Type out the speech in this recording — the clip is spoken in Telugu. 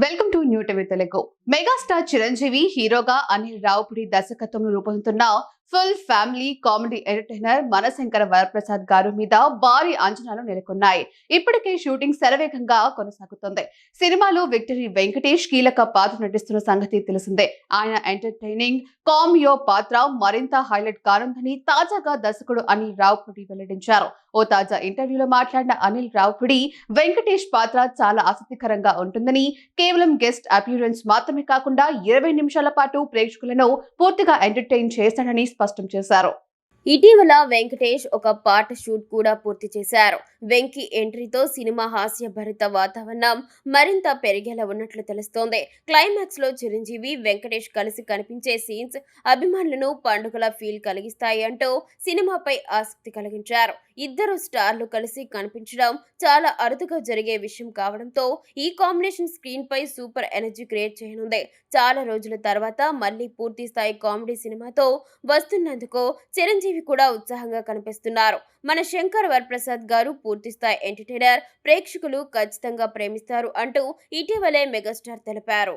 Welcome to new TV Telugu. Megastar Chiranjeevi హీరోగా అనిల్ రావుపుడి దర్శకత్వంలో రూపొందుతున్న full family comedy entertainer Manashankara Varaprasad Garu మీద భారీ అంచనాలు నెలకొన్నాయి. ఇప్పటికే షూటింగ్ శరవేగంగా కొనసాగుతుంది. సినిమాలో విక్టరీ వెంకటేష్ కీలక పాత్ర నటిస్తున్న సంగతి తెలిసిందే. ఆయన ఎంటర్టైనింగ్ కామియో పాత్ర మరింత హైలైట్ కానుందని తాజాగా దర్శకుడు అనిల్ రావుపుడి వెల్లడించారు. ఓ తాజా ఇంటర్వ్యూలో మాట్లాడిన అనిల్ రావుపుడి వెంకటేష్ పాత్ర చాలా ఆసక్తికరంగా ఉంటుందని, కేవలం గెస్ట్ అపియరెన్స్ మాత్రమే కాకుండా 20 నిమిషాల పాటు ప్రేక్షకులను పూర్తిగా ఎంటర్టైన్ చేస్తాడని స్పష్టం చేశారు. ఇటీవల వెంకటేష్ ఒక పాట షూట్ కూడా పూర్తి చేశారు. వెంకీ ఎంట్రీతో సినిమా హాస్యభరిత వాతావరణం మరింత పెరిగేలా ఉన్నట్లు తెలుస్తోంది. క్లైమాక్స్ లో చిరంజీవి వెంకటేష్ కలిసి కనిపించే సీన్స్ అభిమానులను పండుగల ఫీల్ కలిగిస్తాయి అంటూ సినిమాపై ఆసక్తి కలిగించారు. ఇద్దరు స్టార్లు కలిసి కనిపించడం చాలా అరుదుగా జరిగే విషయం కావడంతో ఈ కాంబినేషన్ స్క్రీన్ పై సూపర్ ఎనర్జీ క్రియేట్ చేయనుంది. చాలా రోజుల తర్వాత మళ్ళీ పూర్తి స్థాయి కామెడీ సినిమాతో వస్తున్నందుకు చిరంజీవి కూడా ఉత్సాహంగా కనిపిస్తున్నారు. మన శంకర్ వరప్రసాద్ గారు పూర్తిస్థాయి ఎంటర్టైనర్, ప్రేక్షకులు ఖచ్చితంగా ప్రేమిస్తారు అంటూ ఇటీవలే మెగాస్టార్ తెలిపారు.